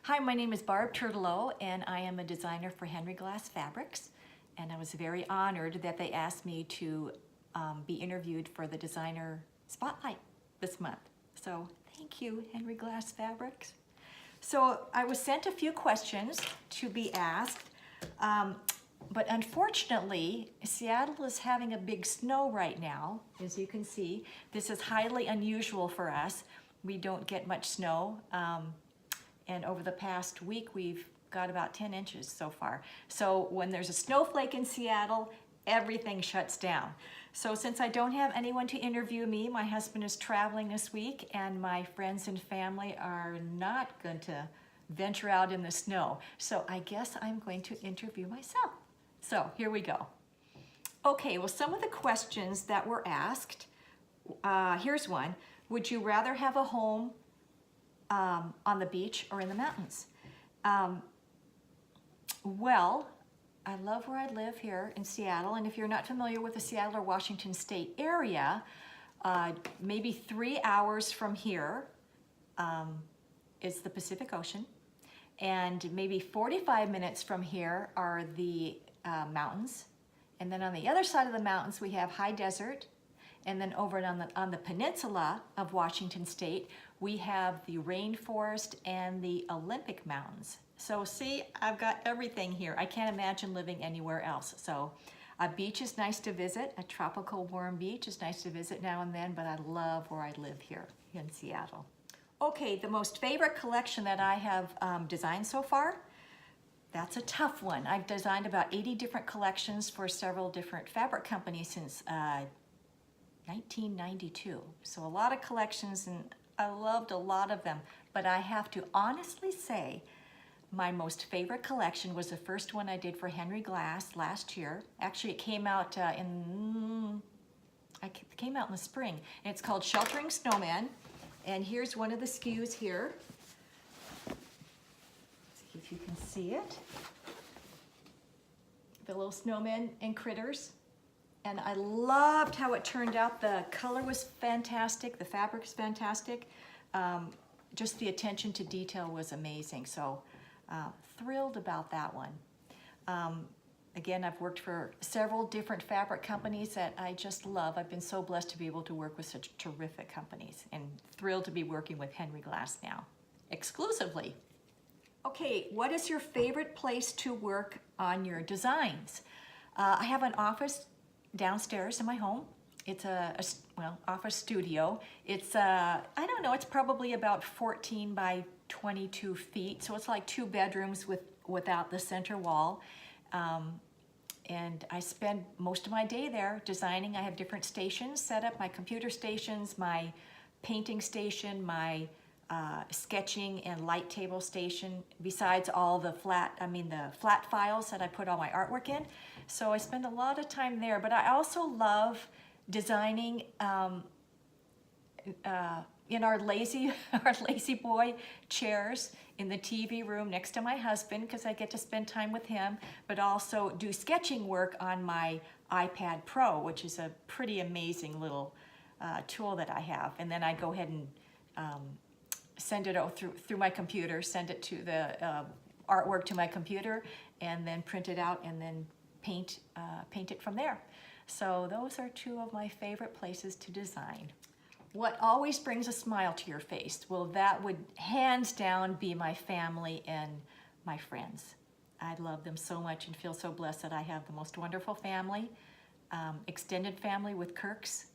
Hi, my name is Barb Tourtillotte, and I am a designer for Henry Glass Fabrics. And I was very honored that they asked me to be interviewed for the Designer Spotlight this month. So thank you, Henry Glass Fabrics. So I was sent a few questions to be asked, but unfortunately, Seattle is having a big snow right now, as you can see. This is highly unusual for us. We don't get much snow. And over the past week, we've got about 10 inches so far. So when there's a snowflake in Seattle, everything shuts down. So since I don't have anyone to interview me, my husband is traveling this week, and my friends and family are not going to venture out in the snow. So I guess I'm going to interview myself. So here we go. Okay, well, some of the questions that were asked, here's one. Would you rather have a home on the beach or in the mountains? Well, I love where I live here in Seattle, and if you're not familiar with the Seattle or Washington State area, maybe 3 hours from here is the Pacific Ocean, and maybe 45 minutes from here are the mountains, and then on the other side of the mountains we have high desert, and then over on the peninsula of Washington State, we have the rainforest and the Olympic Mountains. So see, I've got everything here. I can't imagine living anywhere else. So a beach is nice to visit. A tropical warm beach is nice to visit now and then, but I love where I live here in Seattle. Okay, the most favorite collection that I have designed so far, that's a tough one. I've designed about 80 different collections for several different fabric companies since 1992. So a lot of collections, and I loved a lot of them, but I have to honestly say my most favorite collection was the first one I did for Henry Glass last year. Actually, it came out in the spring, and it's called Sheltering Snowman. And here's one of the SKUs here. See if you can see it. The little snowmen and critters. And I loved how it turned out. The color was fantastic, the fabric is fantastic. Just the attention to detail was amazing. So thrilled about that one. Again, I've worked for several different fabric companies that I just love. I've been so blessed to be able to work with such terrific companies, and thrilled to be working with Henry Glass now, exclusively. Okay, what is your favorite place to work on your designs? I have an office downstairs in my home. It's a office studio. It's I don't know, it's probably about 14 by 22 feet. So it's like 2 bedrooms without the center wall. And I spend most of my day there designing. I have different stations set up, my computer stations, my painting station, my sketching and light table station, besides all the flat files that I put all my artwork in. So I spend a lot of time there, but I also love designing in our lazy boy chairs in the TV room next to my husband, because I get to spend time with him, but also do sketching work on my iPad Pro, which is a pretty amazing little tool that I have. And then I go ahead and send it through my computer, send it to the artwork to my computer, and then print it out, and then paint it from there. So those are 2 of my favorite places to design. What always brings a smile to your face? Well, that would hands down be my family and my friends. I love them so much and feel so blessed that I have the most wonderful family, extended family with Kirk's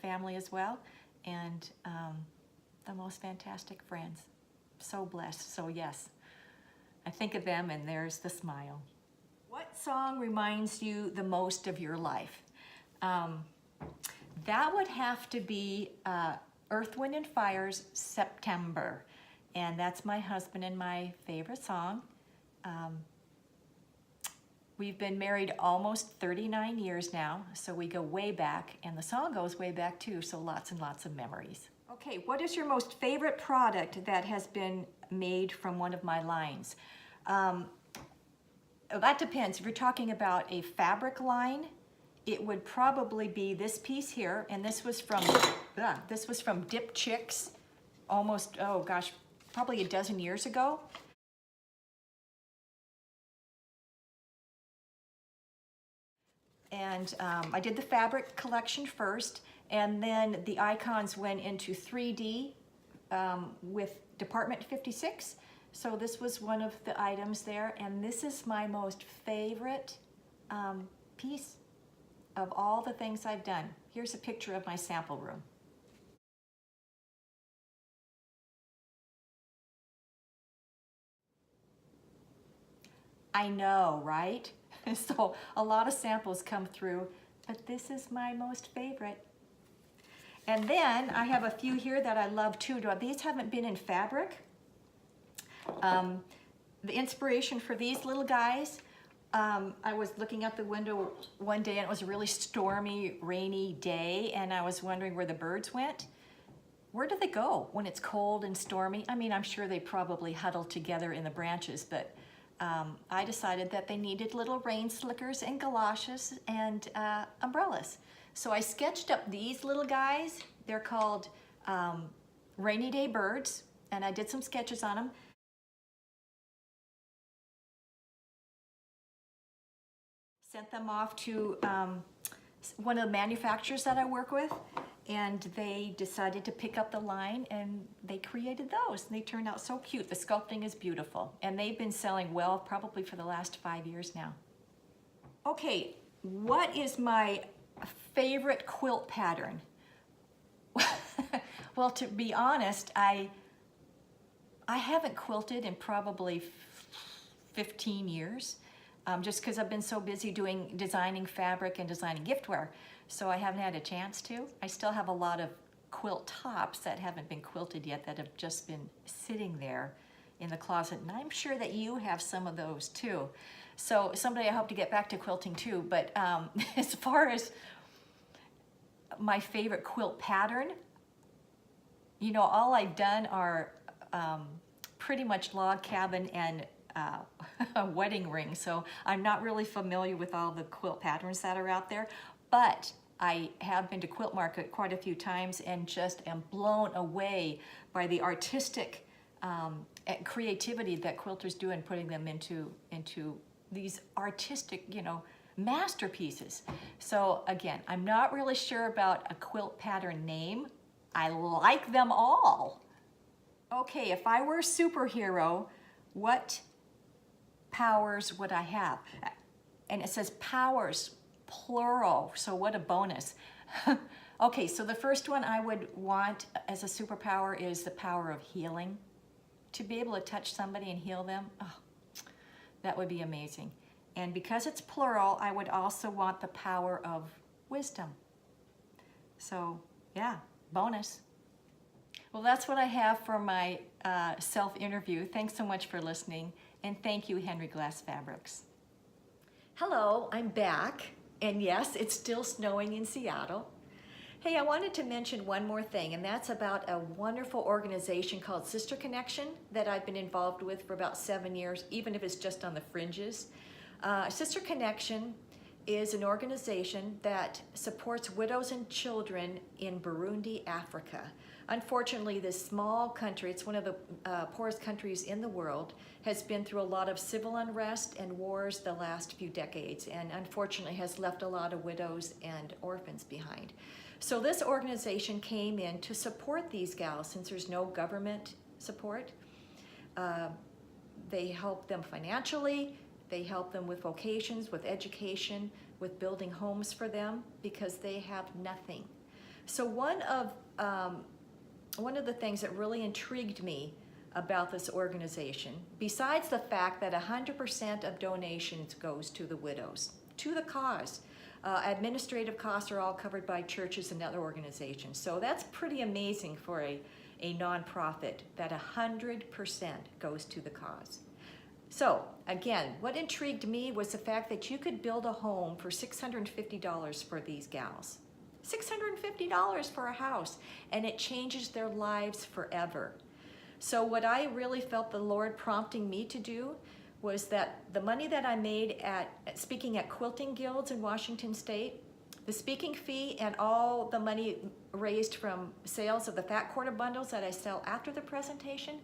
family as well, and the most fantastic friends. So blessed. So yes, I think of them and there's the smile. What song reminds you the most of your life? That would have to be Earth, Wind and Fire's September. And that's my husband and my favorite song. We've been married almost 39 years now, so we go way back, and the song goes way back too, so lots and lots of memories. Okay, what is your most favorite product that has been made from one of my lines? That depends. If you're talking about a fabric line, it would probably be this piece here, and this was from Dip Chicks almost, oh gosh, probably a dozen years ago. And I did the fabric collection first, and then the icons went into 3D with Department 56. So this was one of the items there, and this is my most favorite piece of all the things I've done. Here's a picture of my sample room. I know, right? So a lot of samples come through, but this is my most favorite. And then I have a few here that I love too. These haven't been in fabric. The inspiration for these little guys, I was looking out the window one day and it was a really stormy, rainy day, and I was wondering where the birds went. Where do they go when it's cold and stormy? I mean, I'm sure they probably huddle together in the branches, but I decided that they needed little rain slickers and galoshes and umbrellas. So I sketched up these little guys. They're called rainy day birds, and I did some sketches on them. Sent them off to one of the manufacturers that I work with, and they decided to pick up the line, and they created those. And they turned out so cute. The sculpting is beautiful, and they've been selling well probably for the last 5 years now. Okay, what is my favorite quilt pattern? Well, to be honest, I haven't quilted in probably 15 years. Just because I've been so busy designing fabric and designing giftware, so I haven't had a chance to. I still have a lot of quilt tops that haven't been quilted yet that have just been sitting there in the closet, and I'm sure that you have some of those too. So someday I hope to get back to quilting too, but as far as my favorite quilt pattern, you know, all I've done are pretty much log cabin and a wedding ring, so I'm not really familiar with all the quilt patterns that are out there, but I have been to Quilt Market quite a few times and just am blown away by the artistic creativity that quilters do in putting them into these artistic, you know, masterpieces. So again, I'm not really sure about a quilt pattern name. I like them all. Okay, if I were a superhero, what powers would I have? And it says powers, plural, so what a bonus. Okay, so the first one I would want as a superpower is the power of healing. To be able to touch somebody and heal them, oh, that would be amazing. And because it's plural, I would also want the power of wisdom. So yeah, bonus. Well, that's what I have for my self-interview. Thanks so much for listening, and thank you, Henry Glass Fabrics. Hello, I'm back, and yes, it's still snowing in Seattle. Hey, I wanted to mention one more thing, and that's about a wonderful organization called Sister Connection that I've been involved with for about 7 years, even if it's just on the fringes. Sister Connection is an organization that supports widows and children in Burundi, Africa. Unfortunately, this small country, it's one of the poorest countries in the world, has been through a lot of civil unrest and wars the last few decades, and unfortunately has left a lot of widows and orphans behind. So this organization came in to support these gals since there's no government support. They help them financially, they help them with vocations, with education, with building homes for them because they have nothing. So one of the things that really intrigued me about this organization, besides the fact that 100% of donations goes to the widows, to the cause. Administrative costs are all covered by churches and other organizations. So that's pretty amazing for a nonprofit that 100% goes to the cause. So again, what intrigued me was the fact that you could build a home for $650 for these gals. $650 for a house, and it changes their lives forever. So what I really felt the Lord prompting me to do was that the money that I made at speaking at quilting guilds in Washington State, the speaking fee and all the money raised from sales of the fat quarter bundles that I sell after the presentation,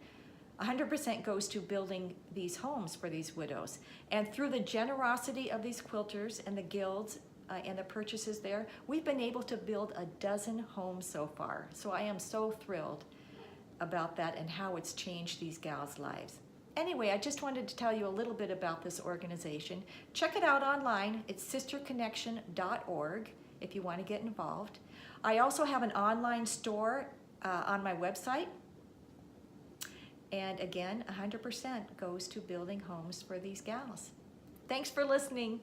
100% goes to building these homes for these widows. And through the generosity of these quilters and the guilds and the purchases there, we've been able to build 12 homes so far. So I am so thrilled about that and how it's changed these gals' lives. Anyway, I just wanted to tell you a little bit about this organization. Check it out online. It's sisterconnection.org if you want to get involved. I also have an online store on my website. And again, 100% goes to building homes for these gals. Thanks for listening.